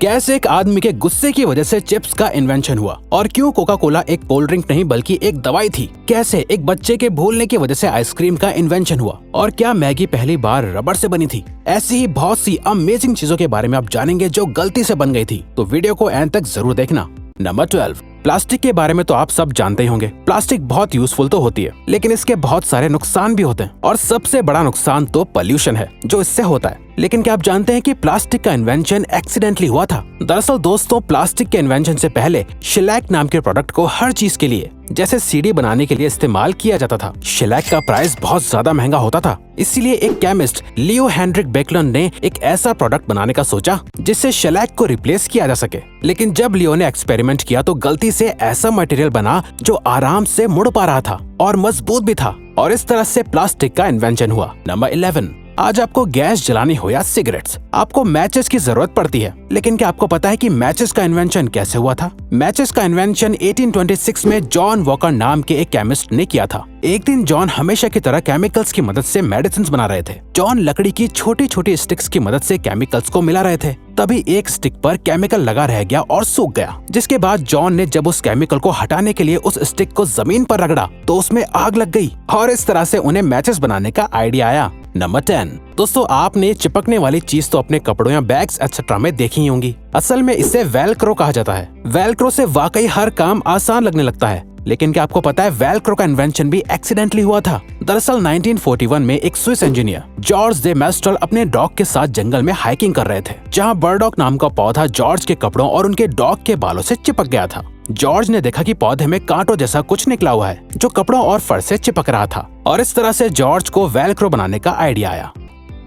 कैसे एक आदमी के गुस्से की वजह से चिप्स का इन्वेंशन हुआ और क्यों कोका कोला एक कोल्ड ड्रिंक नहीं बल्कि एक दवाई थी। कैसे एक बच्चे के भूलने की वजह से आइसक्रीम का इन्वेंशन हुआ और क्या मैगी पहली बार रबड़ से बनी थी। ऐसी ही बहुत सी अमेजिंग चीजों के बारे में आप जानेंगे जो गलती से बन गई थी, तो वीडियो को एंड तक जरूर देखना। नंबर 12, प्लास्टिक के बारे में तो आप सब जानते ही होंगे। प्लास्टिक बहुत यूजफुल तो होती है, लेकिन इसके बहुत सारे नुकसान भी होते हैं और सबसे बड़ा नुकसान तो पोल्यूशन है जो इससे होता है। लेकिन क्या आप जानते हैं कि प्लास्टिक का इन्वेंशन एक्सीडेंटली हुआ था? दरअसल दोस्तों, प्लास्टिक के इन्वेंशन से पहले शेलैक नाम के प्रोडक्ट को हर चीज के लिए, जैसे सीडी बनाने के लिए इस्तेमाल किया जाता था। शेलैक का प्राइस बहुत ज्यादा महंगा होता था, इसीलिए एक केमिस्ट लियो हेनरिक बेकलैंड ने एक ऐसा प्रोडक्ट बनाने का सोचा जिससे शेलैक को रिप्लेस किया जा सके। लेकिन जब लियो ने एक्सपेरिमेंट किया तो गलती से ऐसा मटेरियल बना जो आराम से मुड़ पा रहा था और मजबूत भी था, और इस तरह से प्लास्टिक का इन्वेंशन हुआ। नंबर 11, आज आपको गैस जलानी हो या सिगरेट्स, आपको मैचेस की जरूरत पड़ती है। लेकिन क्या आपको पता है कि मैचेस का इन्वेंशन कैसे हुआ था? मैचेस का इन्वेंशन 1826 में जॉन वॉकर नाम के एक केमिस्ट ने किया था। एक दिन जॉन हमेशा की तरह केमिकल्स की मदद से मेडिसिन बना रहे थे। जॉन लकड़ी की छोटी छोटी स्टिक्स की मदद से केमिकल्स को मिला रहे थे। तभी एक स्टिक पर केमिकल लगा रह गया और सूख गया, जिसके बाद जॉन ने जब उस केमिकल को हटाने के लिए उस स्टिक को जमीन पर रगड़ा तो उसमें आग लग गई और इस तरह से उन्हें मैचेस बनाने का आइडिया आया। नंबर 10, दोस्तों आपने चिपकने वाली चीज तो अपने कपड़ों या बैग्स एक्सेट्रा में देखी ही होंगी। असल में इसे वेलक्रो कहा जाता है। वेलक्रो से वाकई हर काम आसान लगने लगता है, लेकिन क्या आपको पता है वेलक्रो का इन्वेंशन भी एक्सीडेंटली हुआ था? दरअसल 1941 में एक स्विस इंजीनियर जॉर्ज दे मेस्ट्रल अपने डॉग के साथ जंगल में हाइकिंग कर रहे थे, जहां बर्डॉक नाम का पौधा जॉर्ज के कपड़ों और उनके डॉग के बालों से चिपक गया था। जॉर्ज ने देखा कि पौधे में कांटों जैसा कुछ निकला हुआ है जो कपड़ों और फर से चिपक रहा था, और इस तरह से जॉर्ज को वेलक्रो बनाने का आइडिया आया।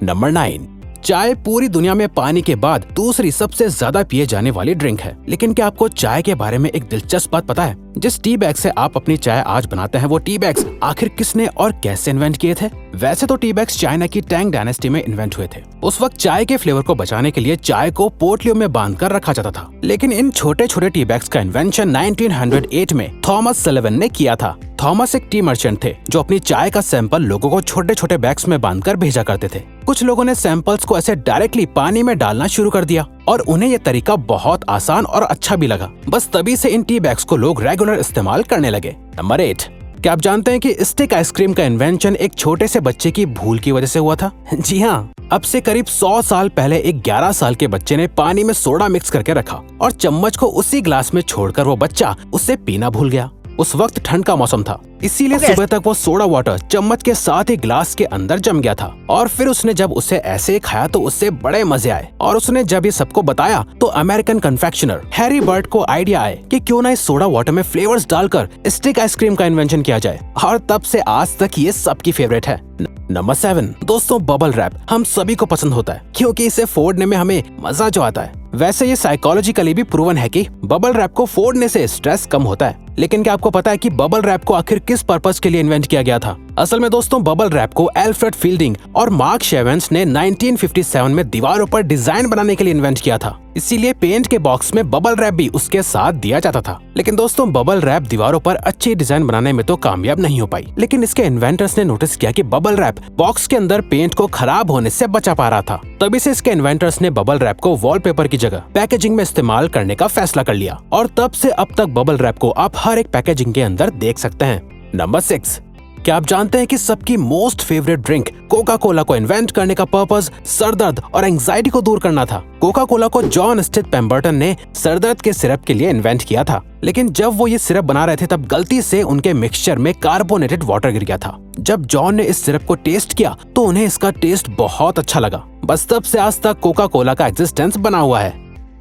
नंबर 9, चाय पूरी दुनिया में पानी के बाद दूसरी सबसे ज्यादा पिए जाने वाली ड्रिंक है। लेकिन क्या आपको चाय के बारे में एक दिलचस्प बात पता है? जिस टी बैग से आप अपनी चाय आज बनाते हैं, वो टी बैग्स आखिर किसने और कैसे इन्वेंट किए थे? वैसे तो टी बैग्स चाइना की टैंग डायनेस्टी में इन्वेंट हुए थे। उस वक्त चाय के फ्लेवर को बचाने के लिए चाय को पोटलियों में बांधकर रखा जाता था। लेकिन इन छोटे छोटे टी बैग्स का इन्वेंशन 1908 में थॉमस सलिवन ने किया था। थॉमस एक टी मर्चेंट थे जो अपनी चाय का सैंपल लोगों को छोटे छोटे बैग्स में बांधकर भेजा करते थे। कुछ लोगों ने सैंपल्स को ऐसे डायरेक्टली पानी में डालना शुरू कर दिया और उन्हें ये तरीका बहुत आसान और अच्छा भी लगा। बस तभी से इन टी बैग्स को लोग रेगुलर इस्तेमाल करने लगे। नंबर 8, क्या आप जानते हैं कि स्टिक आइसक्रीम का इन्वेंशन एक छोटे से बच्चे की भूल की वजह से हुआ था? जी हाँ, अब से करीब 100 साल पहले एक 11 साल के बच्चे ने पानी में सोडा मिक्स करके रखा और चम्मच को उसी ग्लास में छोड़कर वो बच्चा उससे पीना भूल गया। उस वक्त ठंड का मौसम था, इसीलिए सुबह तक वो सोडा वाटर चम्मच के साथ ही ग्लास के अंदर जम गया था। और फिर उसने जब उसे ऐसे खाया तो उससे बड़े मजे आए, और उसने जब ये सबको बताया तो अमेरिकन कन्फेक्शनर हैरी बर्ट को आइडिया आए कि क्यों ना इस सोडा वाटर में फ्लेवर्स डालकर स्टिक आइसक्रीम का इन्वेंशन किया जाए, और तब से आज तक ये सबकी फेवरेट है। नंबर 7, दोस्तों बबल रैप हम सभी को पसंद होता है क्योंकि इसे फोड़ने में हमें मजा जो आता है। वैसे ये साइकोलॉजिकली भी प्रूवन है कि बबल रैप को फोड़ने से स्ट्रेस कम होता है। लेकिन क्या आपको पता है कि बबल रैप को आखिर किस पर्पस के लिए इन्वेंट किया गया था? असल में दोस्तों बबल रैप को एल्फ्रेड फील्डिंग और मार्क शेवेंस ने 1957 में दीवारों पर डिजाइन बनाने के लिए इन्वेंट किया था। इसीलिए पेंट के बॉक्स में बबल रैप भी उसके साथ दिया जाता था। लेकिन दोस्तों बबल रैप दीवारों पर अच्छी डिजाइन बनाने में तो कामयाब नहीं हो पाई। लेकिन इसके इन्वेंटर्स ने नोटिस किया कि बबल रैप बॉक्स के अंदर पेंट को खराब होने से बचा पा रहा था। तभी से इसके इन्वेंटर्स ने बबल रैप को वॉलपेपर की जगह पैकेजिंग में इस्तेमाल करने का फैसला कर लिया, और तब से अब तक बबल रैप को आप हर एक पैकेजिंग के अंदर देख सकते हैं। नंबर 6, क्या आप जानते हैं कि सबकी most favourite drink Coca Cola को इन्वेंट करने का पर्पस सरदर्द और एंजाइटी को दूर करना था? कोका कोला को जॉन स्थित पेम्बर्टन ने सरदर्द के सिरप के लिए इन्वेंट किया था। लेकिन जब वो ये सिरप बना रहे थे तब गलती से उनके मिक्सचर में कार्बोनेटेड वाटर गिर गया था। जब जॉन ने इस सिरप को टेस्ट किया तो उन्हें इसका टेस्ट बहुत अच्छा लगा। बस तब से आज तक कोका कोला का एग्जिस्टेंस बना हुआ है।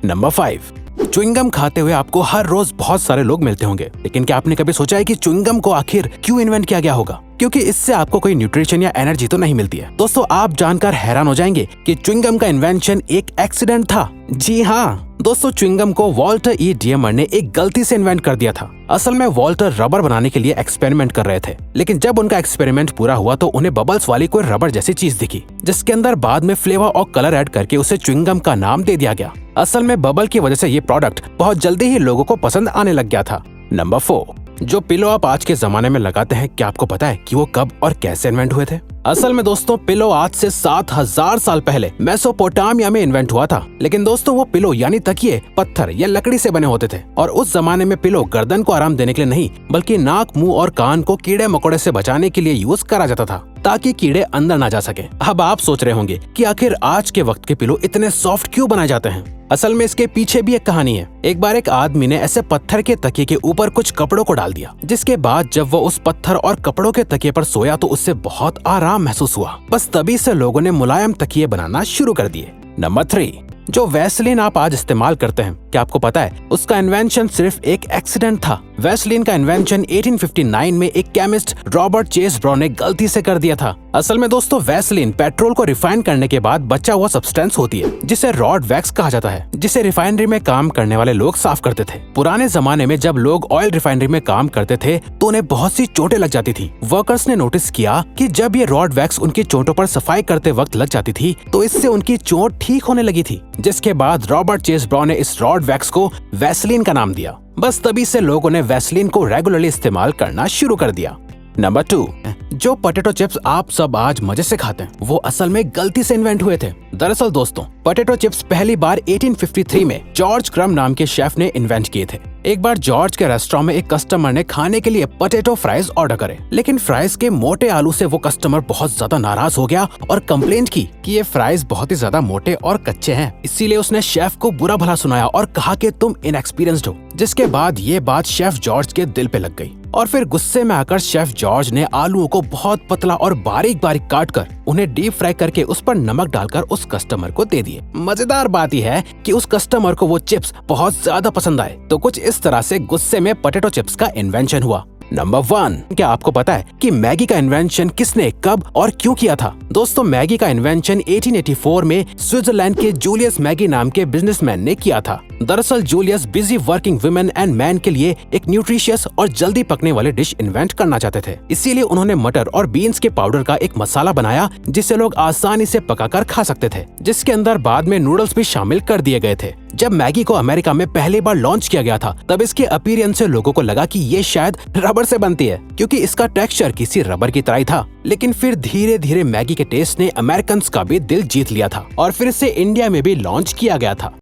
नंबर 5, च्युइंगम खाते हुए आपको हर रोज बहुत सारे लोग मिलते होंगे। लेकिन क्या आपने कभी सोचा है कि च्युइंगम को आखिर क्यों इन्वेंट किया गया होगा? क्योंकि इससे आपको कोई न्यूट्रिशन या एनर्जी तो नहीं मिलती है। दोस्तों आप जानकर हैरान हो जाएंगे कि च्युइंगम का इन्वेंशन एक एक्सीडेंट था। जी हाँ दोस्तों, च्युइंगम को वॉल्टर ई डियमर ने एक गलती से इन्वेंट कर दिया था। असल में वॉल्टर रबर बनाने के लिए एक्सपेरिमेंट कर रहे थे, लेकिन जब उनका एक्सपेरिमेंट पूरा हुआ तो उन्हें बबल्स वाली कोई रबर जैसी चीज दिखी, जिसके अंदर बाद में फ्लेवर और कलर ऐड करके उसे च्युइंगम का नाम दे दिया गया। असल में बबल की वजह से ये प्रोडक्ट बहुत जल्दी ही लोगों को पसंद आने लग गया था। नंबर 4, जो पिलो आप आज के जमाने में लगाते हैं, क्या आपको पता है कि वो कब और कैसे इन्वेंट हुए थे? असल में दोस्तों, पिलो आज से 7000 साल पहले मेसोपोटामिया में इन्वेंट हुआ था। लेकिन दोस्तों, वो पिलो यानी तकिए पत्थर या लकड़ी से बने होते थे और उस जमाने में पिलो गर्दन को आराम देने के लिए नहीं, बल्कि नाक, मुंह और कान को कीड़े मकोड़े से बचाने के लिए यूज करा जाता था, ताकि कीड़े अंदर ना जा सके। अब आप सोच रहे होंगे कि आखिर आज के वक्त के पिलो इतने सॉफ्ट क्यों बनाए जाते हैं? असल में इसके पीछे भी एक कहानी है। एक बार एक आदमी ने ऐसे पत्थर के तकिए के ऊपर कुछ कपड़ों को डाल दिया, जिसके बाद जब वो उस पत्थर और कपड़ों के तकिए पर सोया तो उससे बहुत आराम महसूस हुआ। बस तभी से लोगों ने मुलायम तकिए बनाना शुरू कर दिए। नंबर 3, जो वैसलीन आप आज इस्तेमाल करते हैं, क्या आपको पता है उसका इन्वेंशन सिर्फ एक एक्सीडेंट था? वैसलीन का इन्वेंशन 1859 में एक केमिस्ट रॉबर्ट चेस ब्राउन ने गलती से कर दिया था। असल में दोस्तों, वैसलीन पेट्रोल को रिफाइन करने के बाद बचा हुआ सब्सटेंस होती है, जिसे रॉड वैक्स कहा जाता है, जिसे रिफाइनरी में काम करने वाले लोग साफ करते थे। पुराने जमाने में जब लोग ऑयल रिफाइनरी में काम करते थे तो उन्हें बहुत सी चोटें लग जाती थी। वर्कर्स ने नोटिस किया कि जब ये रॉड वैक्स उनकी चोटों पर सफाई करते वक्त लग जाती थी तो इससे उनकी चोट ठीक होने लगी थी, जिसके बाद रॉबर्ट चेस ब्राउन ने इस रॉड वैक्स को वैसलीन का नाम दिया। बस तभी से लोगों ने वैसलीन को रेगुलरली इस्तेमाल करना शुरू कर दिया। नंबर 2, जो पोटैटो चिप्स आप सब आज मजे से खाते हैं, वो असल में गलती से इन्वेंट हुए थे। दरअसल दोस्तों, पोटैटो चिप्स पहली बार 1853 में जॉर्ज क्रम्ब नाम के शेफ ने इन्वेंट किए थे। एक बार जॉर्ज के रेस्टोरेंट में एक कस्टमर ने खाने के लिए पोटैटो फ्राइज ऑर्डर करे, लेकिन फ्राइज के मोटे आलू से वो कस्टमर बहुत ज्यादा नाराज हो गया और कंप्लेंट की कि ये फ्राइज बहुत ही ज्यादा मोटे और कच्चे हैं। इसीलिए उसने शेफ को बुरा भला सुनाया और कहा कि तुम इनएक्सपीरियंस्ड हो, जिसके बाद ये बात शेफ जॉर्ज के दिल पे लग गई और फिर गुस्से में आकर शेफ जॉर्ज ने आलूओं को बहुत पतला और बारीक बारीक काटकर उन्हें डीप फ्राई करके उस पर नमक डालकर उस कस्टमर को दे दिए। मजेदार बात यह है कि उस कस्टमर को वो चिप्स बहुत ज्यादा पसंद आए। तो कुछ इस तरह से गुस्से में पोटैटो चिप्स का इन्वेंशन हुआ। नंबर 1, क्या आपको पता है कि मैगी का इन्वेंशन किसने, कब और क्यों किया था? दोस्तों, मैगी का इन्वेंशन 1884 में स्विट्जरलैंड के जूलियस मैगी नाम के बिजनेसमैन ने किया था। दरअसल Julius busy working women and man के लिए एक न्यूट्रिशियस और जल्दी पकने वाले डिश इन्वेंट करना चाहते थे। इसीलिए उन्होंने मटर और बीन्स के पाउडर का एक मसाला बनाया जिसे लोग आसानी से पकाकर खा सकते थे, जिसके अंदर बाद में नूडल्स भी शामिल कर दिए गए थे। जब मैगी को अमेरिका में पहली बार लॉन्च किया गया था, तब इसके अपीयरेंस से लोगों को लगा कि ये शायद रबर से बनती है, क्योंकि इसका टेक्सचर किसी रबर की तरह ही था। लेकिन फिर धीरे धीरे मैगी के टेस्ट ने अमेरिकन्स का भी दिल जीत लिया था और फिर इसे इंडिया में भी लॉन्च किया गया था।